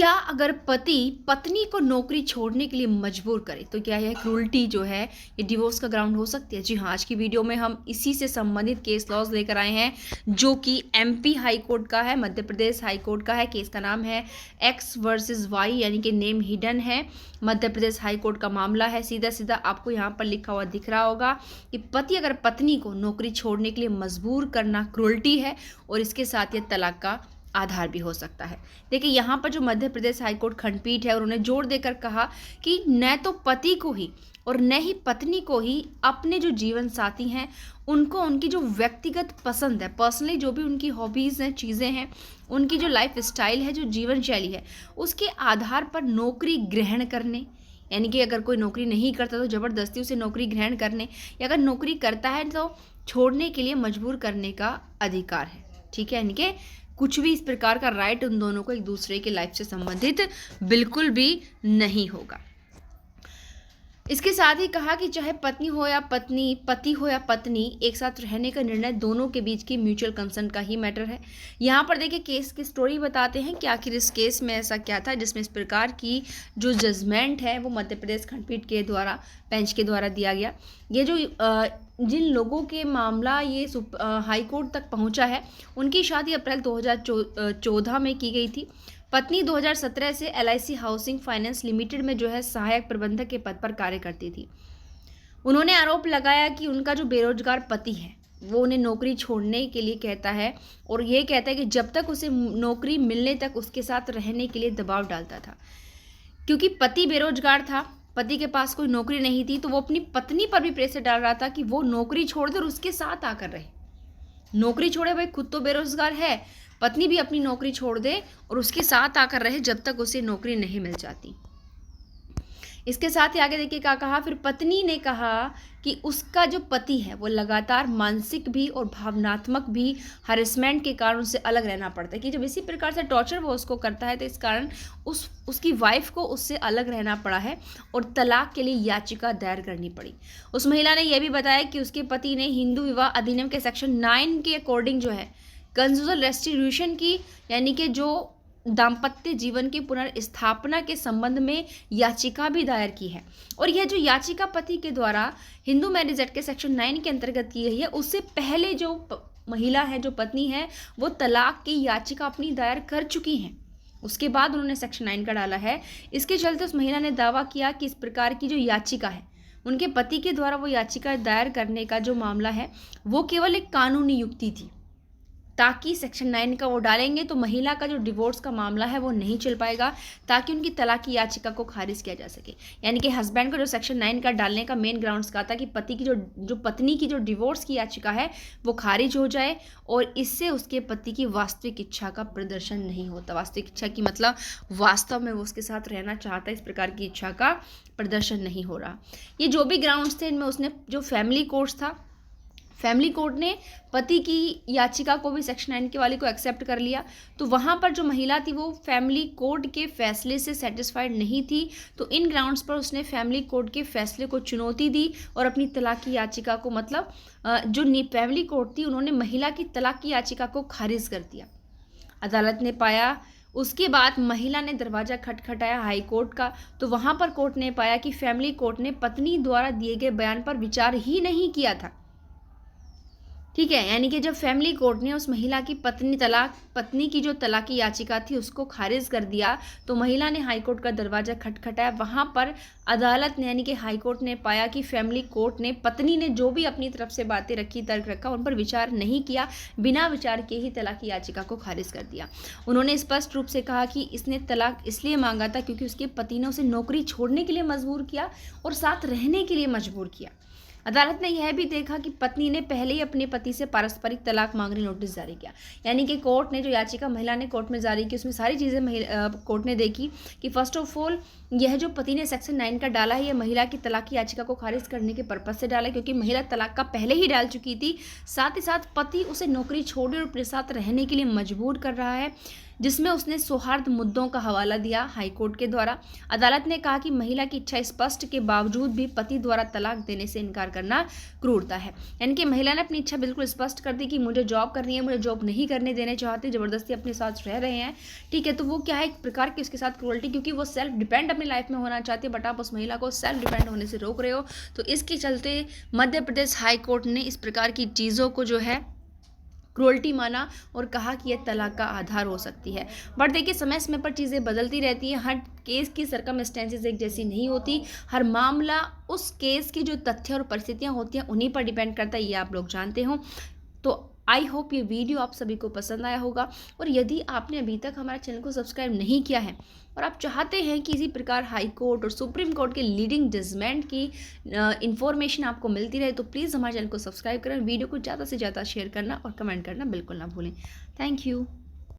क्या अगर पति पत्नी को नौकरी छोड़ने के लिए मजबूर करे तो क्या यह क्रूरटी जो है ये डिवोर्स का ग्राउंड हो सकती है? जी हाँ, आज की वीडियो में हम इसी से संबंधित केस लॉज लेकर आए हैं जो कि एमपी हाई कोर्ट का है, मध्य प्रदेश हाई कोर्ट का है। केस का नाम है एक्स वर्सेस वाई, यानी कि नेम हिडन है। मध्य प्रदेश हाई कोर्ट का मामला है। सीधा सीधा आपको यहाँ पर लिखा हुआ दिख रहा होगा कि पति अगर पत्नी को नौकरी छोड़ने के लिए मजबूर करना क्रूरटी है और इसके साथ यह तलाक का आधार भी हो सकता है। देखिए, यहाँ पर जो मध्य प्रदेश हाईकोर्ट खंडपीठ है उन्होंने जोर देकर कहा कि न तो पति को ही और न ही पत्नी को ही अपने जो जीवन साथी हैं उनको उनकी जो व्यक्तिगत पसंद है, पर्सनली जो भी उनकी हॉबीज़ हैं, चीज़ें हैं, उनकी जो लाइफ स्टाइल है, जो जीवन शैली है, उसके आधार पर नौकरी ग्रहण करने, यानी कि अगर कोई नौकरी नहीं करता तो ज़बरदस्ती उसे नौकरी ग्रहण करने, या अगर नौकरी करता है तो छोड़ने के लिए मजबूर करने का अधिकार है। ठीक है, यानी कि कुछ भी इस प्रकार का राइट उन दोनों को एक दूसरे की लाइफ से संबंधित बिल्कुल भी नहीं होगा। इसके साथ ही कहा कि चाहे पत्नी हो या पत्नी, पति हो या पत्नी, एक साथ रहने का निर्णय दोनों के बीच की म्यूचुअल कंसेंट का ही मैटर है। यहाँ पर देखिए केस की स्टोरी बताते हैं कि आखिर इस केस में ऐसा क्या था जिसमें इस प्रकार की जो जजमेंट है वो मध्य प्रदेश खंडपीठ के द्वारा, बेंच के द्वारा दिया गया। ये जो जिन लोगों के मामला ये हाई कोर्ट तक पहुंचा है उनकी शादी अप्रैल 2014 में की गई थी। पत्नी 2017 से LIC हाउसिंग फाइनेंस लिमिटेड में जो है सहायक प्रबंधक के पद पर कार्य करती थी। उन्होंने आरोप लगाया कि उनका जो बेरोजगार पति है वो उन्हें नौकरी छोड़ने के लिए कहता है और ये कहता है कि जब तक उसे नौकरी मिलने तक उसके साथ रहने के लिए दबाव डालता था। क्योंकि पति बेरोजगार था, पति के पास कोई नौकरी नहीं थी, तो वो अपनी पत्नी पर भी प्रेशर डाल रहा था कि वो नौकरी छोड़ दे और उसके साथ आकर रहे। नौकरी छोड़े, भाई खुद तो बेरोजगार है, पत्नी भी अपनी नौकरी छोड़ दे और उसके साथ आकर रहे जब तक उसे नौकरी नहीं मिल जाती। इसके साथ ही आगे देखिए क्या कहा। फिर पत्नी ने कहा कि उसका जो पति है वो लगातार मानसिक भी और भावनात्मक भी हरेसमेंट के कारण उससे अलग रहना पड़ता है, कि जब इसी प्रकार से टॉर्चर वो उसको करता है तो इस कारण उसकी वाइफ को उससे अलग रहना पड़ा है और तलाक के लिए याचिका दायर करनी पड़ी। उस महिला ने यह भी बताया कि उसके पति ने हिंदू विवाह अधिनियम के सेक्शन 9 के अकॉर्डिंग जो है कंजुगल रेस्टिट्यूशन की, यानी कि जो दाम्पत्य जीवन की पुनर्स्थापना के संबंध में याचिका भी दायर की है। और यह जो याचिका पति के द्वारा हिंदू मैरिज एक्ट के सेक्शन 9 के अंतर्गत की गई है, उससे पहले जो महिला है, जो पत्नी है, वो तलाक की याचिका अपनी दायर कर चुकी हैं। उसके बाद उन्होंने सेक्शन 9 का डाला है। इसके चलते उस महिला ने दावा किया कि इस प्रकार की जो याचिका है उनके पति के द्वारा वो याचिका दायर करने का जो मामला है वो केवल एक कानूनी युक्ति थी, ताकि सेक्शन 9 का वो डालेंगे तो महिला का जो डिवोर्स का मामला है वो नहीं चल पाएगा, ताकि उनकी तलाक की याचिका को खारिज किया जा सके। यानी कि हस्बैंड को जो सेक्शन 9 का डालने का मेन ग्राउंड्स कहा था कि पति की जो पत्नी की जो डिवोर्स की याचिका है वो खारिज हो जाए और इससे उसके पति की वास्तविक इच्छा का प्रदर्शन नहीं होता। वास्तविक इच्छा की मतलब वास्तव में वो उसके साथ रहना चाहता है, इस प्रकार की इच्छा का प्रदर्शन नहीं हो रहा। ये जो भी ग्राउंड्स थे इनमें उसने जो फैमिली कोर्ट्स था, फैमिली कोर्ट ने पति की याचिका को भी सेक्शन 9 के वाली को एक्सेप्ट कर लिया। तो वहाँ पर जो महिला थी वो फैमिली कोर्ट के फैसले से सेटिस्फाइड नहीं थी, तो इन ग्राउंड्स पर उसने फैमिली कोर्ट के फैसले को चुनौती दी और अपनी तलाक की याचिका को, मतलब जो फैमिली कोर्ट थी उन्होंने महिला की तलाक की याचिका को खारिज कर दिया। अदालत ने पाया, उसके बाद महिला ने दरवाज़ा खटखटाया हाई कोर्ट का, तो वहाँ पर कोर्ट ने पाया कि फैमिली कोर्ट ने पत्नी द्वारा दिए गए बयान पर विचार ही नहीं किया था। ठीक है, यानी कि जब फैमिली कोर्ट ने उस महिला की पत्नी की जो तलाक की याचिका थी उसको खारिज कर दिया, तो महिला ने हाई कोर्ट का दरवाज़ा खटखटाया। वहाँ पर अदालत ने, यानी कि हाई कोर्ट ने पाया कि फैमिली कोर्ट ने पत्नी ने जो भी अपनी तरफ से बातें रखी, तर्क रखा, उन पर विचार नहीं किया, बिना विचार किए ही तलाक की याचिका को खारिज कर दिया। उन्होंने स्पष्ट रूप से कहा कि इसने तलाक इसलिए मांगा था क्योंकि उसके पति ने उसे नौकरी छोड़ने के लिए मजबूर किया और साथ रहने के लिए मजबूर किया। अदालत ने यह भी देखा कि पत्नी ने पहले ही अपने पति से पारस्परिक तलाक मांगने नोटिस जारी किया। यानी कि कोर्ट ने जो याचिका महिला ने कोर्ट में जारी की उसमें सारी चीज़ें कोर्ट ने देखी कि फर्स्ट ऑफ ऑल यह जो पति ने सेक्शन 9 का डाला है, यह महिला की तलाक की याचिका को खारिज करने के पर्पज से डाला, क्योंकि महिला तलाक का पहले ही डाल चुकी थी। साथ ही साथ पति उसे नौकरी छोड़े और अपने साथ रहने के लिए मजबूर कर रहा है। जिसमें उसने सौहार्द मुद्दों का हवाला दिया हाईकोर्ट के द्वारा। अदालत ने कहा कि महिला की इच्छा स्पष्ट के बावजूद भी पति द्वारा तलाक देने से इनकार करना क्रूरता है। यानी कि महिला ने अपनी इच्छा बिल्कुल स्पष्ट कर दी कि मुझे जॉब करनी है, मुझे जॉब नहीं करने देने चाहते, ज़बरदस्ती अपने साथ रह रहे हैं, ठीक है, तो वो क्या है, एक प्रकार की उसके साथ क्रूरल्टी, क्योंकि वो सेल्फ डिपेंड अपनी लाइफ में होना चाहती है, बट आप उस महिला को सेल्फ डिपेंड होने से रोक रहे हो। तो इसके चलते मध्य प्रदेश हाई कोर्ट ने इस प्रकार की चीज़ों को जो है क्रूरल्टी माना और कहा कि यह तलाक का आधार हो सकती है। बट देखिए, समय समय पर चीज़ें बदलती रहती हैं, हर केस की सर्कमस्टेंसेस एक जैसी नहीं होती, हर मामला उस केस की जो तथ्य और परिस्थितियाँ होती हैं उन्हीं पर डिपेंड करता है, ये आप लोग जानते हो। तो आई होप ये वीडियो आप सभी को पसंद आया होगा, और यदि आपने अभी तक हमारे चैनल को सब्सक्राइब नहीं किया है और आप चाहते हैं कि इसी प्रकार हाई कोर्ट और सुप्रीम कोर्ट के लीडिंग जजमेंट की इन्फॉर्मेशन आपको मिलती रहे, तो प्लीज़ हमारे चैनल को सब्सक्राइब करें, वीडियो को ज़्यादा से ज़्यादा शेयर करना और कमेंट करना बिल्कुल ना भूलें। Thank you.